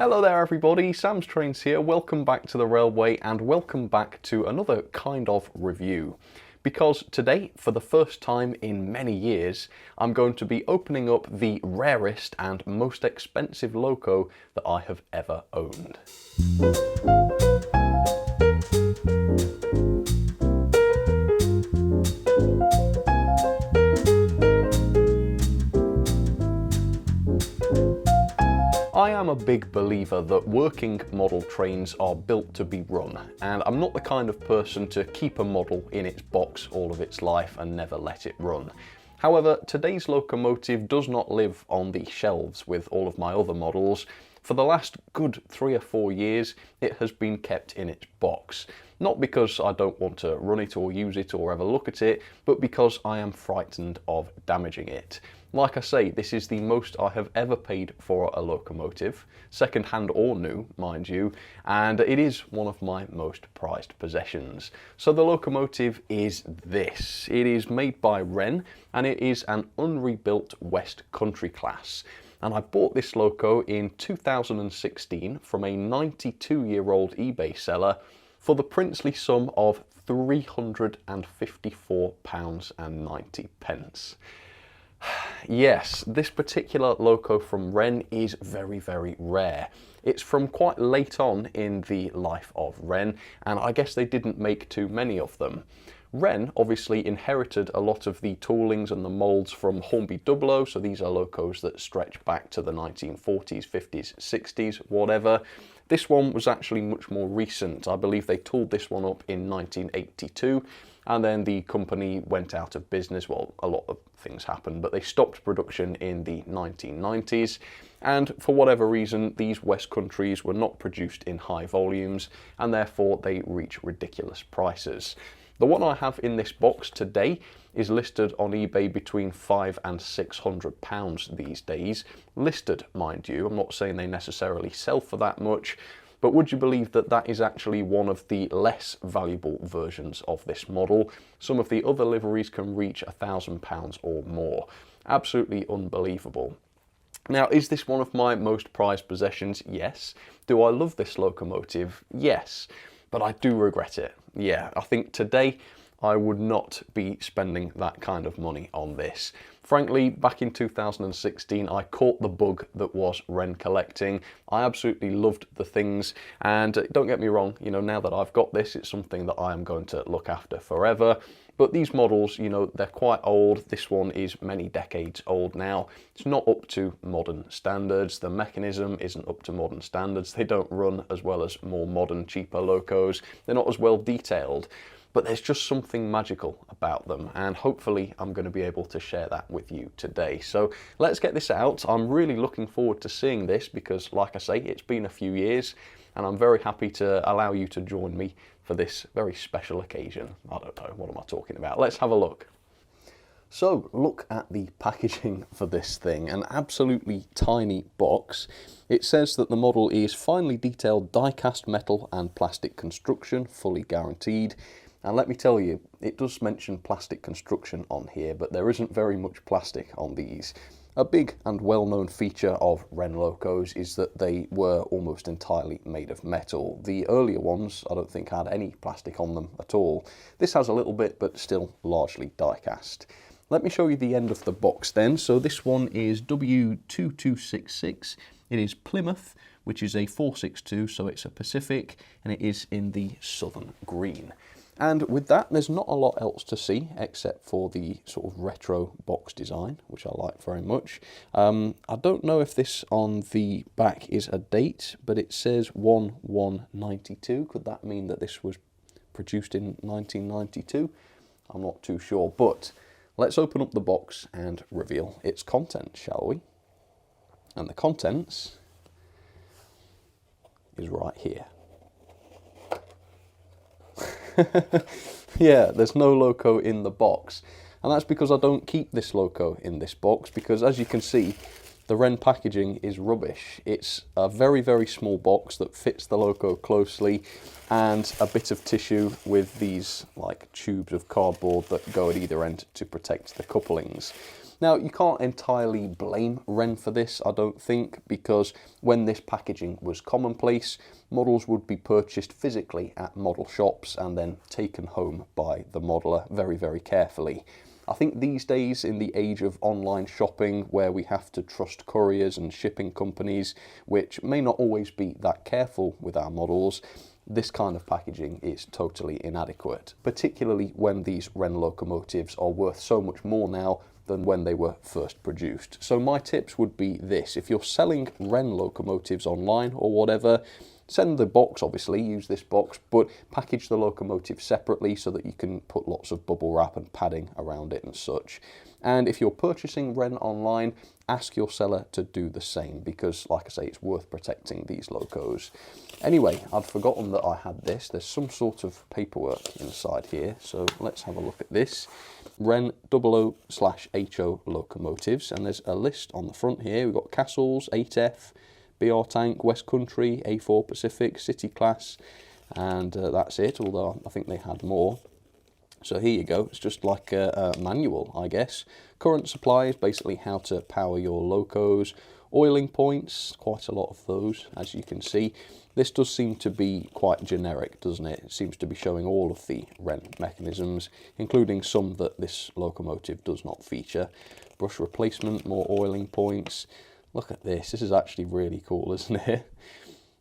Hello there everybody, Sam's Trains here, welcome back to the railway and welcome back to another kind of review. Because today, for the first time in many years, I'm going to be opening up the rarest and most expensive loco that I have ever owned. I am a big believer that working model trains are built to be run, and I'm not the kind of person to keep a model in its box all of its life and never let it run. However, today's locomotive does not live on the shelves with all of my other models. For the last good 3 or 4 years, it has been kept in its box. Not because I don't want to run it or use it or ever look at it, but because I am frightened of damaging it. Like I say, this is the most I have ever paid for a locomotive, second-hand or new, mind you, and it is one of my most prized possessions. So the locomotive is this. It is made by Wrenn, and it is an unrebuilt West Country class. And I bought this loco in 2016 from a 92-year-old eBay seller for the princely sum of £354.90. Yes, this particular loco from Wrenn is very, very rare. It's from quite late on in the life of Wrenn, and I guess they didn't make too many of them. Wrenn obviously inherited a lot of the toolings and the moulds from Hornby 00, so these are locos that stretch back to the 1940s, 50s, 60s, whatever. This one was actually much more recent. I believe they tooled this one up in 1982, and then the company went out of business. Well, a lot of things happened, but they stopped production in the 1990s, and for whatever reason, these West Countries were not produced in high volumes, and therefore they reach ridiculous prices. The one I have in this box today is listed on eBay between £500 and £600 these days. Listed, mind you. I'm not saying they necessarily sell for that much, but would you believe that that is actually one of the less valuable versions of this model? Some of the other liveries can reach £1,000 or more. Absolutely unbelievable. Now, is this one of my most prized possessions? Yes. Do I love this locomotive? Yes. But I do regret it. Yeah, I think today I would not be spending that kind of money on this. Frankly, back in 2016, I caught the bug that was Wrenn collecting. I absolutely loved the things, and don't get me wrong, you know, now that I've got this, it's something that I am going to look after forever. But these models, you know, they're quite old. This one is many decades old now. It's not up to modern standards. The mechanism isn't up to modern standards. They don't run as well as more modern, cheaper locos. They're not as well detailed. But there's just something magical about them, and hopefully I'm going to be able to share that with you today. So let's get this out. I'm really looking forward to seeing this because, like I say, it's been a few years, and I'm very happy to allow you to join me for this very special occasion. I don't know, what am I talking about? Let's have a look. So look at the packaging for this thing, an absolutely tiny box. It says that the model is finely detailed die-cast metal and plastic construction, fully guaranteed. And let me tell you, it does mention plastic construction on here, but there isn't very much plastic on these. A big and well-known feature of Wrenn locos is that they were almost entirely made of metal. The earlier ones, I don't think, had any plastic on them at all. This has a little bit, but still largely die-cast. Let me show you the end of the box then. So this one is W2266. It is Plymouth, which is a 462, so it's a Pacific, and it is in the southern green. And with that, there's not a lot else to see except for the sort of retro box design, which I like very much. I don't know if this on the back is a date, but it says 1/1/92. Could that mean that this was produced in 1992? I'm not too sure, but let's open up the box and reveal its contents, shall we? And the contents is right here. Yeah, there's no loco in the box, and that's because I don't keep this loco in this box, because as you can see, the Wrenn packaging is rubbish. It's a very, very small box that fits the loco closely, and a bit of tissue with these like tubes of cardboard that go at either end to protect the couplings. Now, you can't entirely blame Wrenn for this, I don't think, because when this packaging was commonplace, models would be purchased physically at model shops and then taken home by the modeler very, very carefully. I think these days, in the age of online shopping, where we have to trust couriers and shipping companies, which may not always be that careful with our models, this kind of packaging is totally inadequate, particularly when these Wrenn locomotives are worth so much more now than when they were first produced. So my tips would be this: if you're selling Wrenn locomotives online or whatever, send the box, obviously, use this box, but package the locomotive separately so that you can put lots of bubble wrap and padding around it and such. And if you're purchasing Wrenn online, ask your seller to do the same, because, like I say, it's worth protecting these locos. Anyway, I'd forgotten that I had this. There's some sort of paperwork inside here, so let's have a look at this. Wrenn 00/HO locomotives, and there's a list on the front here. We've got Castles, 8F, BR Tank, West Country, A4 Pacific, City Class, and that's it, although I think they had more. So here you go, it's just like a manual, I guess. Current supply is basically how to power your locos. Oiling points, quite a lot of those, as you can see. This does seem to be quite generic, doesn't it? It seems to be showing all of the Wrenn mechanisms, including some that this locomotive does not feature. Brush replacement, more oiling points. Look at this, this is actually really cool, isn't it?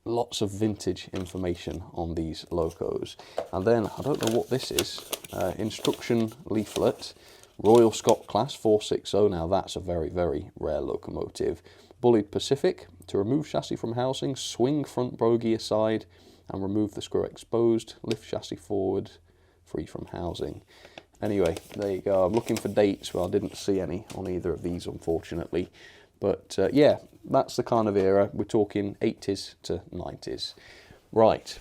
Lots of vintage information on these locos. And then, I don't know what this is, instruction leaflet, Royal Scot Class 460, now that's a very, very rare locomotive. Bullied Pacific, to remove chassis from housing, swing front bogie aside and remove the screw exposed, lift chassis forward, free from housing. Anyway, there you go. I'm looking for dates, but I didn't see any on either of these, unfortunately. But yeah, that's the kind of era. We're talking 80s to 90s. Right.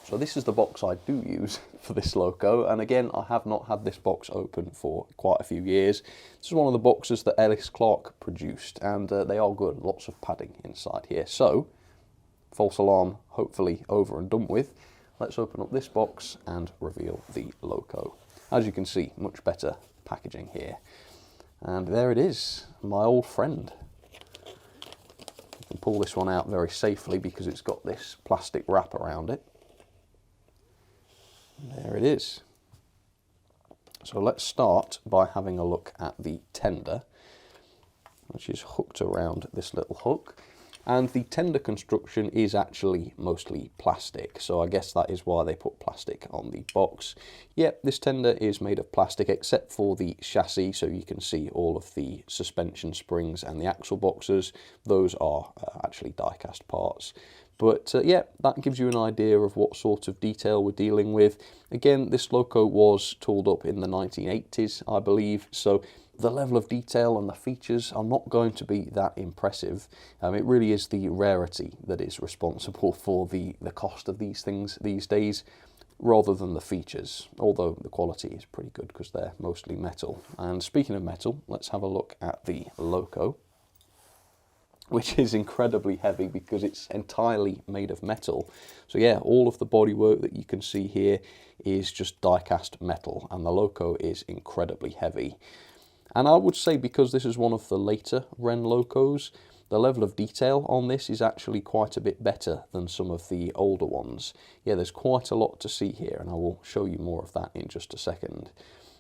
So this is the box I do use for this loco, and again, I have not had this box open for quite a few years. This is one of the boxes that Ellis Clark produced, and they are good. Lots of padding inside here. So, false alarm hopefully over and done with. Let's open up this box and reveal the loco. As you can see, much better packaging here. And there it is, my old friend. You can pull this one out very safely because it's got this plastic wrap around it. There it is. So let's start by having a look at the tender, which is hooked around this little hook. And the tender construction is actually mostly plastic, so I guess that is why they put plastic on the box. Yep, this tender is made of plastic except for the chassis, so you can see all of the suspension springs and the axle boxes. Those are actually die-cast parts. But yeah, that gives you an idea of what sort of detail we're dealing with. Again, this loco was tooled up in the 1980s, I believe, so the level of detail and the features are not going to be that impressive. It really is the rarity that is responsible for the cost of these things these days, rather than the features, although the quality is pretty good because they're mostly metal. And speaking of metal, let's have a look at the loco, which is incredibly heavy because it's entirely made of metal. So yeah, all of the bodywork that you can see here is just die-cast metal, and the loco is incredibly heavy. And I would say, because this is one of the later Wrenn locos, the level of detail on this is actually quite a bit better than some of the older ones. Yeah, there's quite a lot to see here, and I will show you more of that in just a second.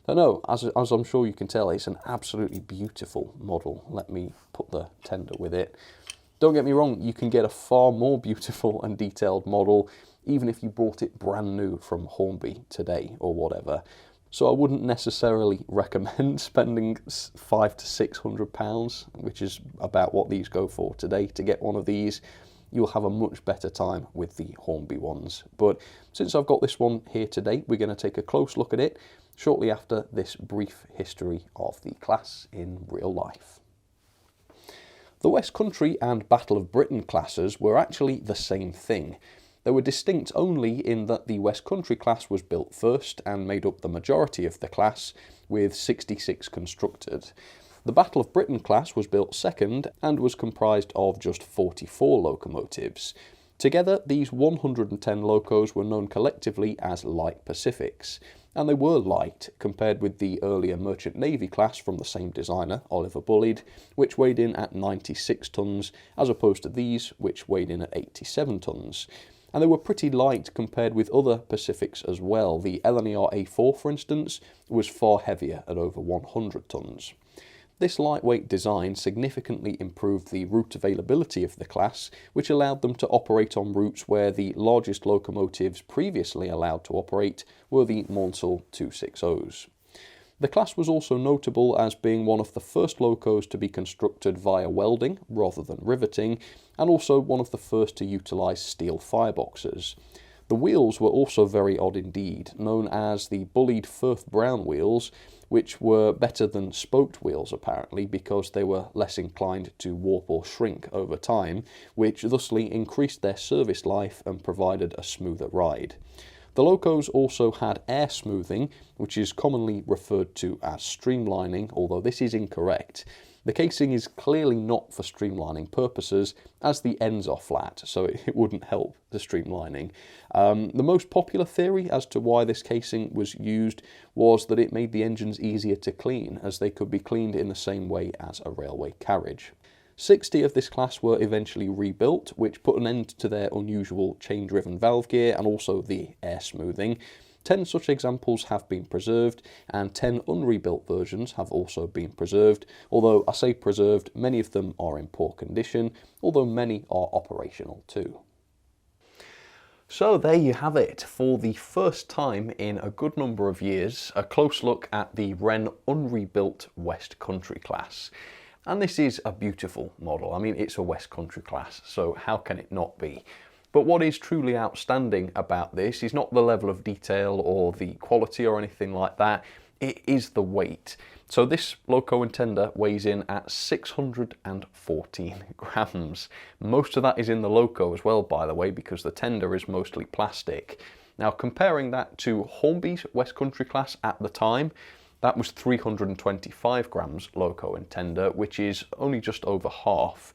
But no, as I'm sure you can tell, it's an absolutely beautiful model. Let me put the tender with it. Don't get me wrong, you can get a far more beautiful and detailed model, even if you bought it brand new from Hornby today or whatever. So I wouldn't necessarily recommend spending £500 to £600, which is about what these go for today, to get one of these. You'll have a much better time with the Hornby ones. But since I've got this one here today, we're going to take a close look at it shortly after this brief history of the class in real life. The West Country and Battle of Britain classes were actually the same thing. They were distinct only in that the West Country class was built first and made up the majority of the class, with 66 constructed. The Battle of Britain class was built second and was comprised of just 44 locomotives. Together, these 110 locos were known collectively as Light Pacifics, and they were light compared with the earlier Merchant Navy class from the same designer, Oliver Bulleid, which weighed in at 96 tonnes, as opposed to these, which weighed in at 87 tonnes. And they were pretty light compared with other Pacifics as well. The LNER A4, for instance, was far heavier at over 100 tonnes. This lightweight design significantly improved the route availability of the class, which allowed them to operate on routes where the largest locomotives previously allowed to operate were the Maunsell 260s. The class was also notable as being one of the first locos to be constructed via welding rather than riveting, and also one of the first to utilise steel fireboxes. The wheels were also very odd indeed, known as the Bulleid Firth Brown wheels, which were better than spoked wheels apparently because they were less inclined to warp or shrink over time, which thusly increased their service life and provided a smoother ride. The locos also had air smoothing, which is commonly referred to as streamlining, although this is incorrect. The casing is clearly not for streamlining purposes, as the ends are flat, so it wouldn't help the streamlining. The most popular theory as to why this casing was used was that it made the engines easier to clean, as they could be cleaned in the same way as a railway carriage. 60 of this class were eventually rebuilt, which put an end to their unusual chain-driven valve gear and also the air smoothing. 10 such examples have been preserved, and 10 unrebuilt versions have also been preserved, although I say preserved, many of them are in poor condition, although many are operational too. So there you have it, for the first time in a good number of years, a close look at the Wrenn unrebuilt West Country class. And this is a beautiful model. I mean, it's a West Country class, so how can it not be? But what is truly outstanding about this is not the level of detail or the quality or anything like that, it is the weight. So this loco and tender weighs in at 614 grams. Most of that is in the loco as well, by the way, because the tender is mostly plastic. Now, comparing that to Hornby's West Country class at the time, that was 325 grams loco and tender, which is only just over half.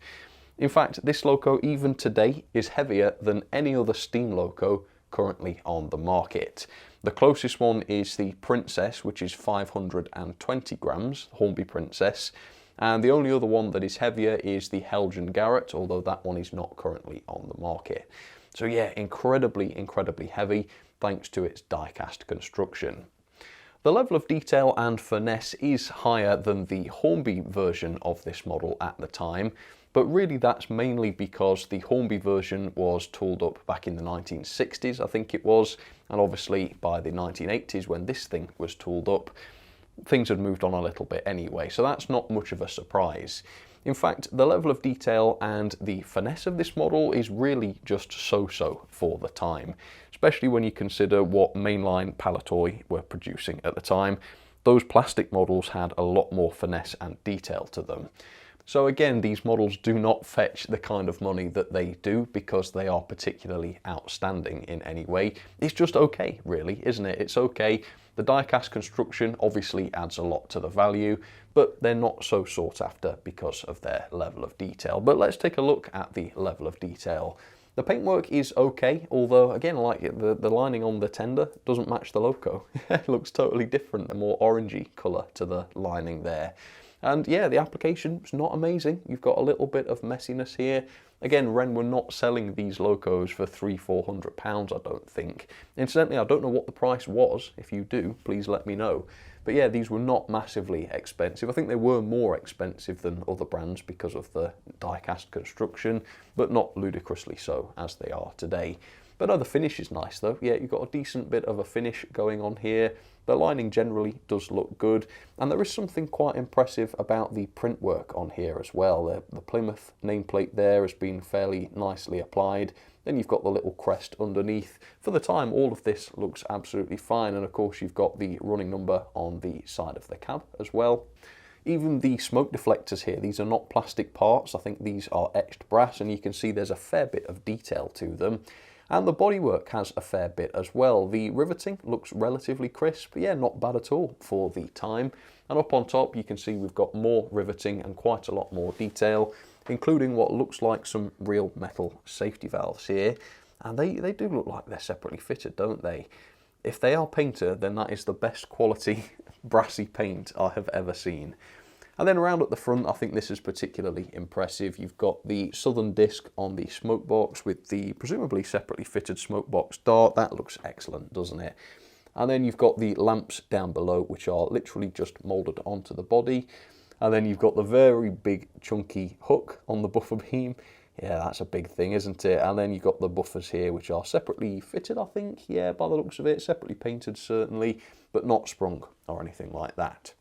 In fact, this loco even today is heavier than any other steam loco currently on the market. The closest one is the Princess, which is 520 grams, Hornby Princess, and the only other one that is heavier is the Haulage Garrett, although that one is not currently on the market. So yeah, incredibly heavy thanks to its die-cast construction. The level of detail and finesse is higher than the Hornby version of this model at the time, but really that's mainly because the Hornby version was tooled up back in the 1960s, I think it was, and obviously by the 1980s when this thing was tooled up, things had moved on a little bit anyway, so that's not much of a surprise. In fact, the level of detail and the finesse of this model is really just so-so for the time, especially when you consider what mainline Palitoy were producing at the time. Those plastic models had a lot more finesse and detail to them. So again, these models do not fetch the kind of money that they do because they are particularly outstanding in any way. It's just okay, really, isn't it? It's okay. The die-cast construction obviously adds a lot to the value, but they're not so sought after because of their level of detail. But let's take a look at the level of detail. The paintwork is okay, although again, like the lining on the tender doesn't match the loco. It looks totally different, a more orangey colour to the lining there. And yeah, the application is not amazing. You've got a little bit of messiness here. Again, Wrenn were not selling these locos for £300–400, I don't think. Incidentally, I don't know what the price was. If you do, please let me know. But yeah, these were not massively expensive. I think they were more expensive than other brands because of the die-cast construction, but not ludicrously so as they are today. But no, the finish is nice though. Yeah, you've got a decent bit of a finish going on here. The lining generally does look good, and there is something quite impressive about the print work on here as well. The Plymouth nameplate there has been fairly nicely applied. Then you've got the little crest underneath. For the time, all of this looks absolutely fine, and of course you've got the running number on the side of the cab as well. Even the smoke deflectors here, these are not plastic parts. I think these are etched brass, and you can see there's a fair bit of detail to them. And the bodywork has a fair bit as well. The riveting looks relatively crisp, yeah, not bad at all for the time. And up on top, you can see we've got more riveting and quite a lot more detail. including what looks like some real metal safety valves here. And they do look like they're separately fitted, don't they? If they are painted, then that is the best quality brassy paint I have ever seen. And then around at the front, I think this is particularly impressive. You've got the southern disc on the smoke box with the presumably separately fitted smoke box dart. That looks excellent, doesn't it? And then you've got the lamps down below, which are literally just moulded onto the body. And then you've got the very big chunky hook on the buffer beam. Yeah, that's a big thing, isn't it? And then you've got the buffers here, which are separately fitted, I think. Yeah, by the looks of it, separately painted, certainly, but not sprung or anything like that.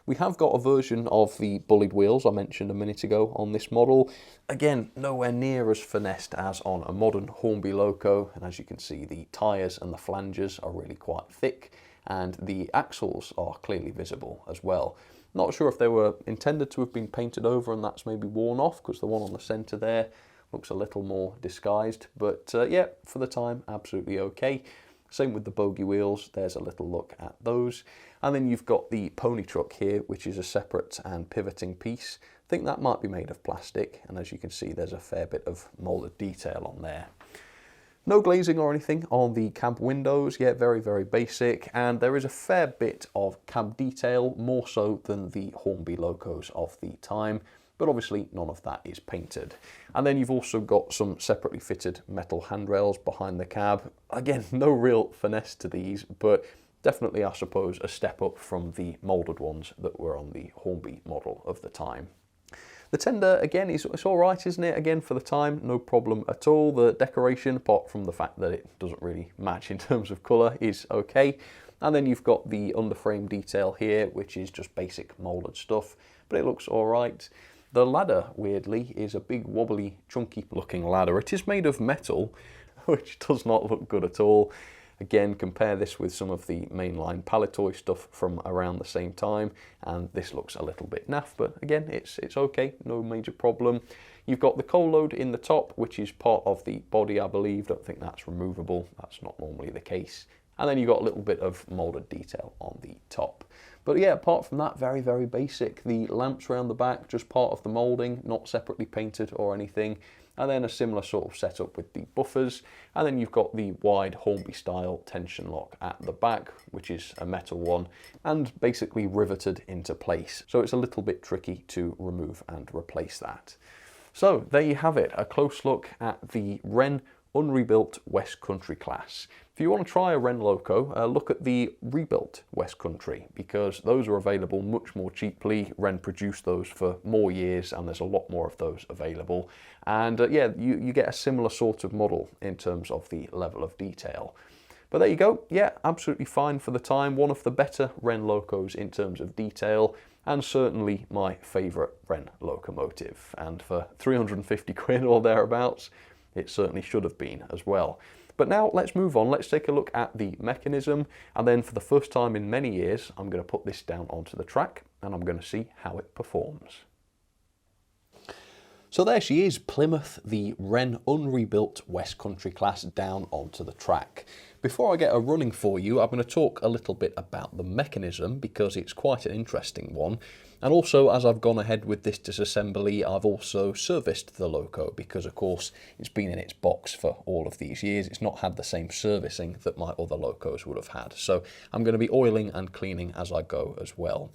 We have got a version of the bullied wheels I mentioned a minute ago on this model. Again, nowhere near as finessed as on a modern Hornby loco, and as you can see, the tyres and the flanges are really quite thick, and the axles are clearly visible as well. Not sure if they were intended to have been painted over and that's maybe worn off, because the one on the centre there looks a little more disguised, but yeah, for the time, absolutely okay. Same with the bogie wheels, there's a little look at those. And then you've got the pony truck here, which is a separate and pivoting piece. I think that might be made of plastic, and as you can see, there's a fair bit of moulded detail on there. No glazing or anything on the cab windows, yet very, very basic, and there is a fair bit of cab detail, more so than the Hornby locos of the time, but obviously none of that is painted. And then you've also got some separately fitted metal handrails behind the cab. Again, no real finesse to these, but definitely, I suppose, a step up from the moulded ones that were on the Hornby model of the time. The tender, again, it's all right, isn't it? Again, for the time, no problem at all. The decoration, apart from the fact that it doesn't really match in terms of colour, is okay. And then you've got the underframe detail here, which is just basic moulded stuff, but it looks all right. The ladder, weirdly, is a big wobbly, chunky looking ladder. It is made of metal, which does not look good at all. Again, compare this with some of the mainline Palitoy stuff from around the same time, and this looks a little bit naff, but again, it's okay, no major problem. You've got the coal load in the top, which is part of the body, I believe. Don't think that's removable, that's not normally the case. And then you've got a little bit of moulded detail on the top. But yeah, apart from that, very, very basic. The lamps around the back, just part of the moulding, not separately painted or anything. And then a similar sort of setup with the buffers. And then you've got the wide Hornby style tension lock at the back, which is a metal one, and basically riveted into place. So it's a little bit tricky to remove and replace that. So there you have it, a close look at the Wrenn unrebuilt West Country class. If you want to try a Wrenn loco, look at the rebuilt West Country, because those are available much more cheaply. Wrenn produced those for more years, and there's a lot more of those available. And yeah, you get a similar sort of model in terms of the level of detail. But there you go, yeah, absolutely fine for the time. One of the better Wrenn locos in terms of detail, and certainly my favourite Wrenn locomotive. And for 350 quid or thereabouts, it certainly should have been as well. But now let's move on, let's take a look at the mechanism, and then for the first time in many years, I'm going to put this down onto the track and I'm going to see how it performs. So there she is, Plymouth, the Wrenn unrebuilt West Country class, down onto the track. Before I get a running for you, I'm going to talk a little bit about the mechanism, because it's quite an interesting one. And also, as I've gone ahead with this disassembly, I've also serviced the loco, because of course it's been in its box for all of these years. It's not had the same servicing that my other locos would have had. So I'm going to be oiling and cleaning as I go as well.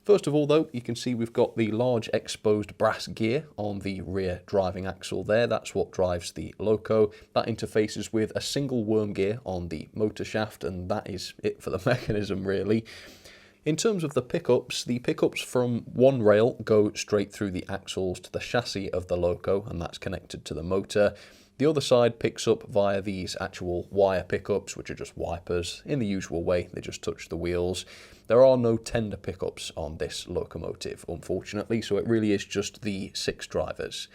First of all though, you can see we've got the large exposed brass gear on the rear driving axle there. That's what drives the loco. That interfaces with a single worm gear on the motor shaft, and that is it for the mechanism really. In terms of the pickups from one rail go straight through the axles to the chassis of the loco, and that's connected to the motor. The other side picks up via these actual wire pickups, which are just wipers. In the usual way, they just touch the wheels. There are no tender pickups on this locomotive, unfortunately, so it really is just the 6 drivers.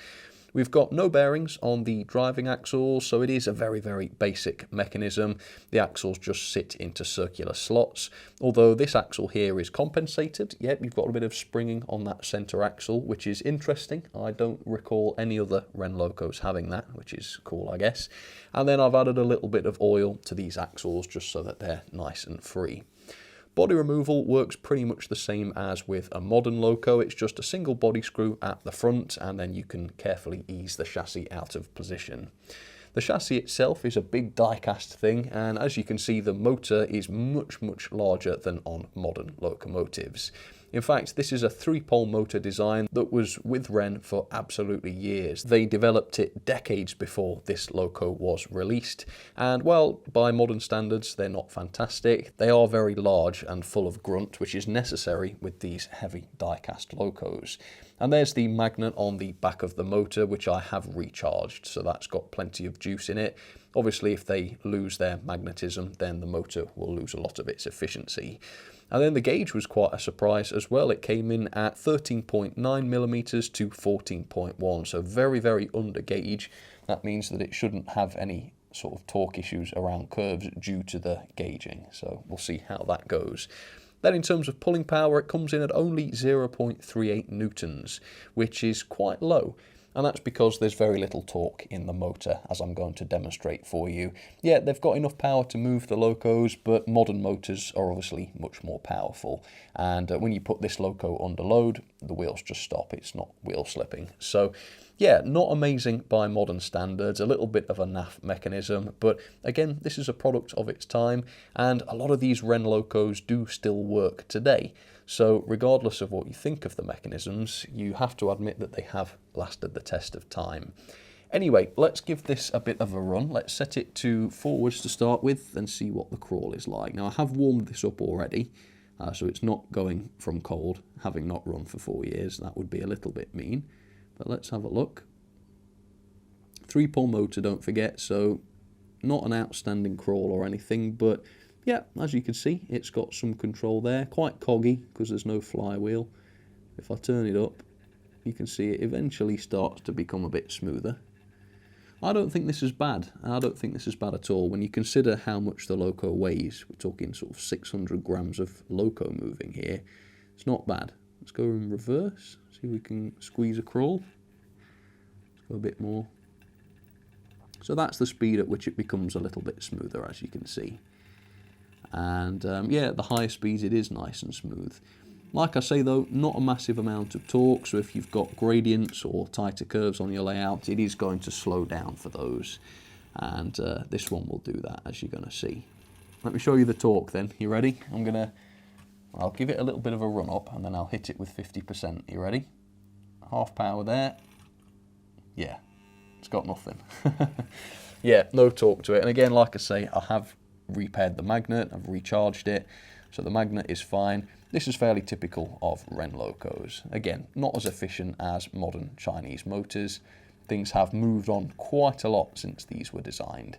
We've got no bearings on the driving axles, so it is a very, very basic mechanism. The axles just sit into circular slots, although this axle here is compensated. Yep, you've got a bit of springing on that centre axle, which is interesting. I don't recall any other Wrenn locos having that, which is cool, I guess. And then I've added a little bit of oil to these axles just so that they're nice and free. Body removal works pretty much the same as with a modern loco. It's just a single body screw at the front, and then you can carefully ease the chassis out of position. The chassis itself is a big die-cast thing, and as you can see, the motor is much, much larger than on modern locomotives. In fact, this is a 3-pole motor design that was with Wrenn for absolutely years. They developed it decades before this loco was released, and well, by modern standards, they're not fantastic. They are very large and full of grunt, which is necessary with these heavy die-cast locos. And there's the magnet on the back of the motor, which I have recharged, so that's got plenty of juice in it. Obviously, if they lose their magnetism, then the motor will lose a lot of its efficiency. And then the gauge was quite a surprise as well. It came in at 13.9mm to 14.1, so very, very under gauge. That means that it shouldn't have any sort of torque issues around curves due to the gauging. So we'll see how that goes. Then in terms of pulling power, it comes in at only 0.38 newtons, which is quite low. And that's because there's very little torque in the motor, as I'm going to demonstrate for you. Yeah, they've got enough power to move the locos, but modern motors are obviously much more powerful. And when you put this loco under load, the wheels just stop. It's not wheel slipping. So yeah, not amazing by modern standards, a little bit of a naff mechanism, but again, this is a product of its time, and a lot of these Wrenn locos do still work today. So regardless of what you think of the mechanisms, you have to admit that they have lasted the test of time. Anyway, let's give this a bit of a run. Let's set it to forwards to start with and see what the crawl is like. Now, I have warmed this up already, so it's not going from cold, having not run for 4 years. That would be a little bit mean, but let's have a look. 3-pole motor, don't forget, so not an outstanding crawl or anything, but yeah, as you can see, it's got some control there. Quite coggy because there's no flywheel. If I turn it up, you can see it eventually starts to become a bit smoother. I don't think this is bad. I don't think this is bad at all. When you consider how much the loco weighs, we're talking sort of 600 grams of loco moving here. It's not bad. Let's go in reverse, see if we can squeeze a crawl. Let's go a bit more. So that's the speed at which it becomes a little bit smoother, as you can see. And yeah, at the higher speeds it is nice and smooth. Like I say though, not a massive amount of torque, so if you've got gradients or tighter curves on your layout, it is going to slow down for those. And this one will do that, as you're going to see. Let me show you the torque then. You ready? I'll give it a little bit of a run up and then I'll hit it with 50%. You ready? Half power there. Yeah, it's got nothing. Yeah, no torque to it. And again, like I say, I have repaired the magnet, I've recharged it, so the magnet is fine. This is fairly typical of Wrenn locos. Again, not as efficient as modern Chinese motors. Things have moved on quite a lot since these were designed.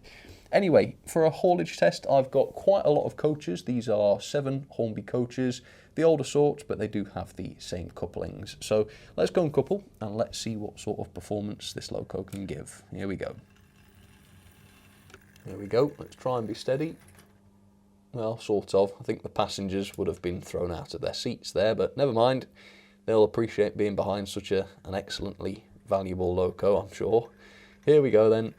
Anyway, for a haulage test, I've got quite a lot of coaches. These are 7 Hornby coaches, the older sorts, but they do have the same couplings. So let's go and couple and let's see what sort of performance this loco can give. Here we go. There we go, let's try and be steady. Well, sort of. I think the passengers would have been thrown out of their seats there, but never mind. They'll appreciate being behind such an excellently valuable loco, I'm sure. Here we go then.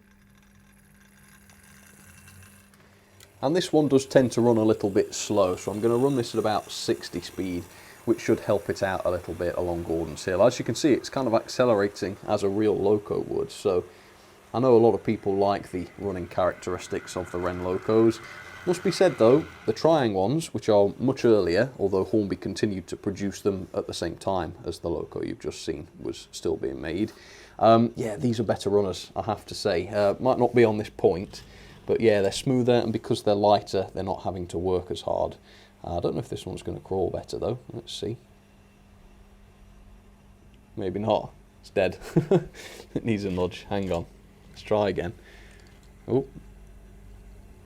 And this one does tend to run a little bit slow, so I'm going to run this at about 60 speed, which should help it out a little bit along Gordon's Hill. As you can see, it's kind of accelerating as a real loco would, so I know a lot of people like the running characteristics of the Wrenn locos. Must be said though, the trying ones, which are much earlier, although Hornby continued to produce them at the same time as the loco you've just seen was still being made. Yeah, these are better runners, I have to say. Might not be on this point, but yeah, they're smoother, and because they're lighter, they're not having to work as hard. I don't know if this one's going to crawl better though. Let's see. Maybe not. It's dead. It needs a nudge. Hang on. Let's try again. Oh.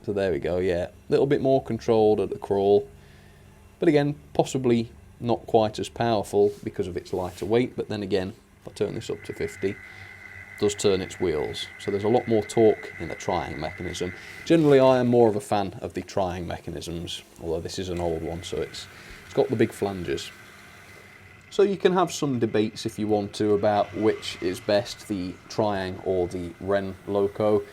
So there we go, yeah. A little bit more controlled at the crawl. But again, possibly not quite as powerful because of its lighter weight. But then again, if I turn this up to 50, it does turn its wheels. So there's a lot more torque in the trying mechanism. Generally, I am more of a fan of the trying mechanisms, although this is an old one, so it's got the big flanges. So you can have some debates if you want to about which is best, the trying or the Wrenn loco.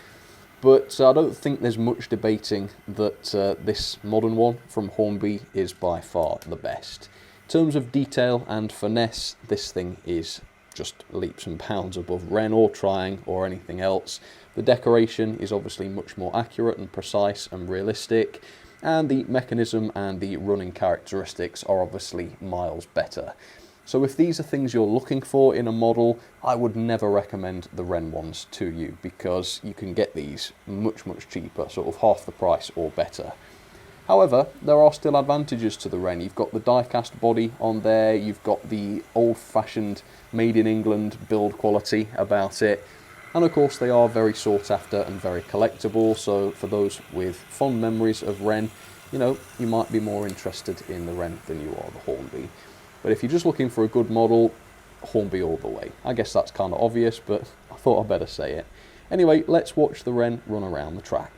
But I don't think there's much debating that this modern one from Hornby is by far the best. In terms of detail and finesse, this thing is just leaps and bounds above Wrenn or Trying or anything else. The decoration is obviously much more accurate and precise and realistic, and the mechanism and the running characteristics are obviously miles better. So if these are things you're looking for in a model, I would never recommend the Wrenn ones to you, because you can get these much cheaper, sort of half the price or better. However, there are still advantages to the Wrenn. You've got the die-cast body on there, you've got the old-fashioned made in England build quality about it, and of course they are very sought after and very collectible, so for those with fond memories of Wrenn, you know, you might be more interested in the Wrenn than you are the Hornby. But if you're just looking for a good model, Hornby all the way. I guess that's kind of obvious, but I thought I'd better say it. Anyway, let's watch the Wrenn run around the track.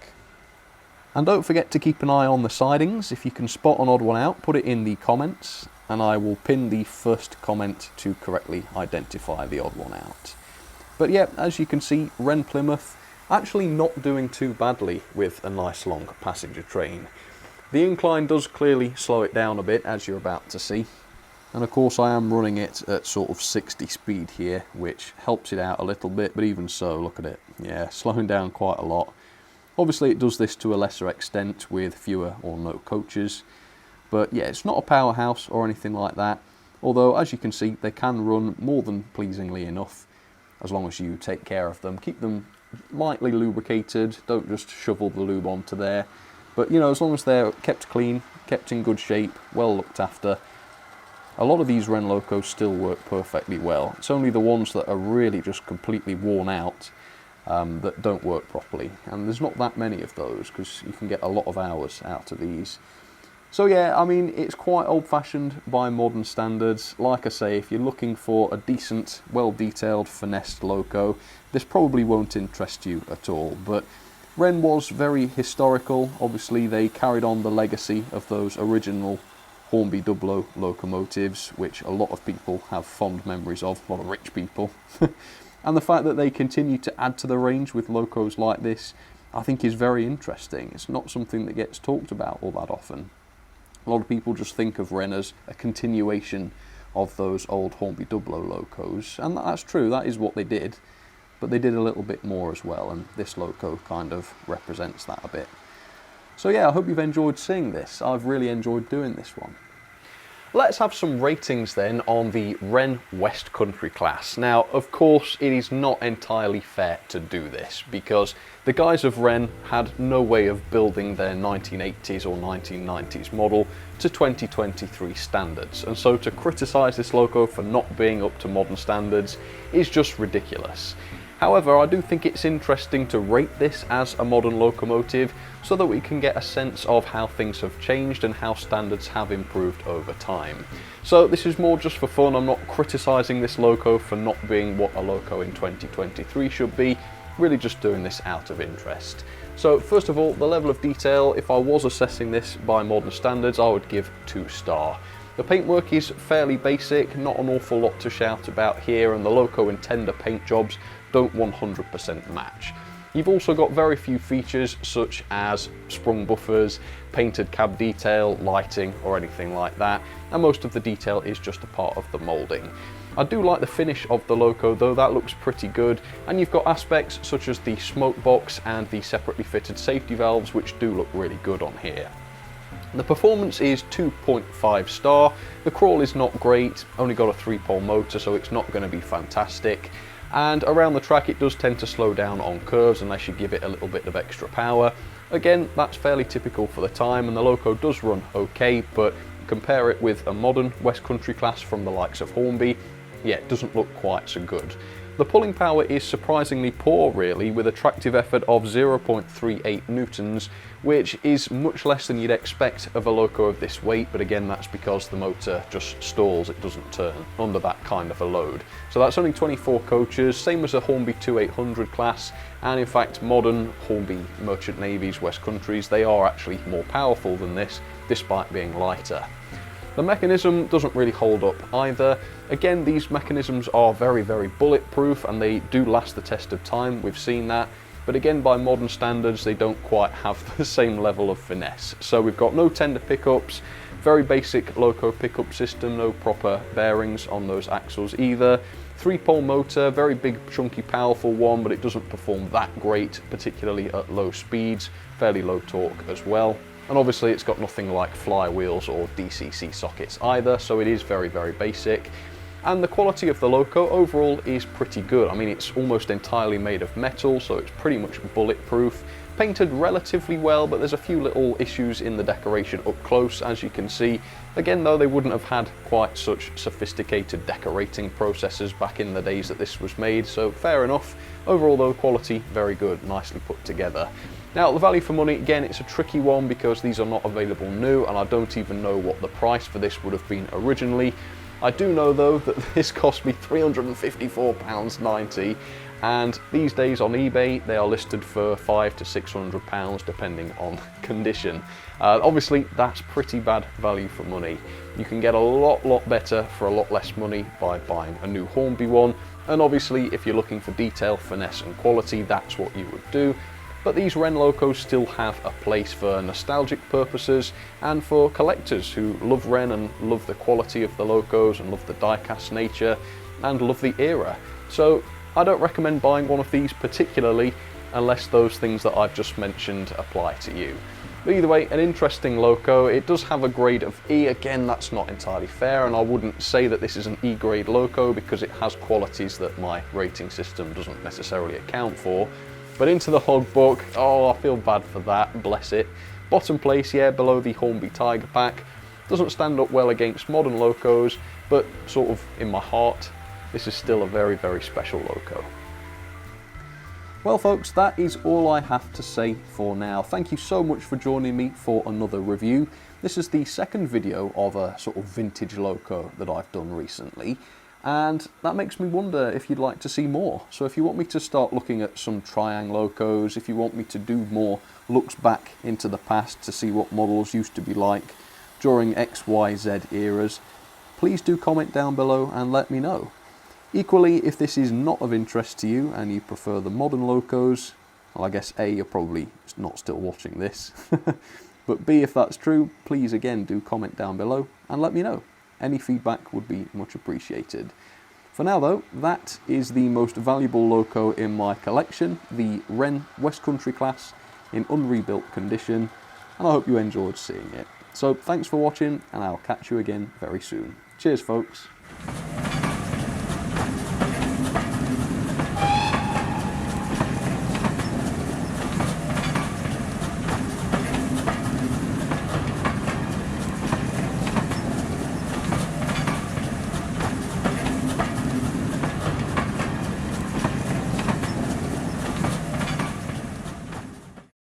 And don't forget to keep an eye on the sidings. If you can spot an odd one out, put it in the comments, and I will pin the first comment to correctly identify the odd one out. But yeah, as you can see, Wrenn Plymouth actually not doing too badly with a nice long passenger train. The incline does clearly slow it down a bit, as you're about to see. And of course I am running it at sort of 60 speed here, which helps it out a little bit, but even so, look at it. Yeah, slowing down quite a lot. Obviously it does this to a lesser extent with fewer or no coaches, but yeah, it's not a powerhouse or anything like that, although as you can see they can run more than pleasingly enough, as long as you take care of them. Keep them lightly lubricated, don't just shovel the lube onto there, but you know, as long as they're kept clean, kept in good shape, well looked after, a lot of these Wrenn locos still work perfectly well. It's only the ones that are really just completely worn out that don't work properly, and there's not that many of those because you can get a lot of hours out of these. So yeah, I mean, it's quite old-fashioned by modern standards. Like I say, if you're looking for a decent, well-detailed, finessed loco, this probably won't interest you at all, but Wrenn was very historical. Obviously they carried on the legacy of those original Hornby Dublo locomotives, which a lot of people have fond memories of, a lot of rich people. And the fact that they continue to add to the range with locos like this, I think is very interesting. It's not something that gets talked about all that often. A lot of people just think of Wrenn as a continuation of those old Hornby Dublo locos, and that's true, that is what they did, but they did a little bit more as well, and this loco kind of represents that a bit. So yeah, I hope you've enjoyed seeing this. I've really enjoyed doing this one. Let's have some ratings then on the Wrenn West Country class. Now, of course, it is not entirely fair to do this because the guys of Wrenn had no way of building their 1980s or 1990s model to 2023 standards, and so to criticise this loco for not being up to modern standards is just ridiculous. However, I do think it's interesting to rate this as a modern locomotive so that we can get a sense of how things have changed and how standards have improved over time. So this is more just for fun. I'm not criticising this loco for not being what a loco in 2023 should be, really just doing this out of interest. So first of all, the level of detail, if I was assessing this by modern standards, I would give 2-star. The paintwork is fairly basic, not an awful lot to shout about here, and the loco and tender paint jobs don't 100% match. You've also got very few features such as sprung buffers, painted cab detail, lighting or anything like that, and most of the detail is just a part of the moulding. I do like the finish of the loco though, that looks pretty good, and you've got aspects such as the smoke box and the separately fitted safety valves which do look really good on here. The performance is 2.5 star, the crawl is not great, only got a 3-pole motor so it's not going to be fantastic, and around the track it does tend to slow down on curves unless you give it a little bit of extra power. Again, that's fairly typical for the time, and the loco does run okay, but compare it with a modern West Country class from the likes of Hornby, yeah, it doesn't look quite so good. The pulling power is surprisingly poor really, with a tractive effort of 0.38 newtons, which is much less than you'd expect of a loco of this weight, but again that's because the motor just stalls, it doesn't turn under that kind of a load. So that's only 24 coaches, same as a Hornby 2800 class, and in fact modern Hornby Merchant Navies, West Countries, they are actually more powerful than this, despite being lighter. The mechanism doesn't really hold up either. Again, these mechanisms are very bulletproof and they do last the test of time, we've seen that. but again, by modern standards, they don't quite have the same level of finesse. So we've got no tender pickups, very basic loco pickup system, no proper bearings on those axles either. 3-pole motor, very big, chunky, powerful one, but it doesn't perform that great, particularly at low speeds, fairly low torque as well. And obviously it's got nothing like flywheels or DCC sockets either, so it is very, very basic. And the quality of the loco overall is pretty good. I mean, it's almost entirely made of metal, so it's pretty much bulletproof. Painted relatively well, but there's a few little issues in the decoration up close, as you can see. Again, though, they wouldn't have had quite such sophisticated decorating processes back in the days that this was made, so fair enough. Overall, though, quality very good, nicely put together. Now, the value for money, again, it's a tricky one because these are not available new, and I don't even know what the price for this would have been originally. I do know, though, that this cost me £354.90, and these days on eBay they are listed for £500 to £600 depending on condition. Obviously that's pretty bad value for money. You can get a lot better for a lot less money by buying a new Hornby one, and obviously if you're looking for detail, finesse and quality, that's what you would do. But these Wrenn locos still have a place for nostalgic purposes and for collectors who love Wrenn and love the quality of the locos and love the die-cast nature and love the era. So I don't recommend buying one of these particularly unless those things that I've just mentioned apply to you. But either way, an interesting loco. It does have a grade of E. Again, that's not entirely fair, and I wouldn't say that this is an E grade loco because it has qualities that my rating system doesn't necessarily account for. But into the logbook, oh, I feel bad for that, bless it. Bottom place, yeah, below the Hornby Tigerback. Doesn't stand up well against modern locos, but sort of in my heart, this is still a very, very special loco. Well folks, that is all I have to say for now. Thank you so much for joining me for another review. This is the second video of a sort of vintage loco that I've done recently. And that makes me wonder if you'd like to see more. So if you want me to start looking at some Triang locos, if you want me to do more looks back into the past to see what models used to be like during XYZ eras, please do comment down below and let me know. Equally, if this is not of interest to you and you prefer the modern locos, well, I guess A, you're probably not still watching this, but B, if that's true, please again do comment down below and let me know. Any feedback would be much appreciated. For now though, that is the most valuable loco in my collection, the Wrenn West Country class in unrebuilt condition, and I hope you enjoyed seeing it. So thanks for watching, and I'll catch you again very soon. Cheers folks.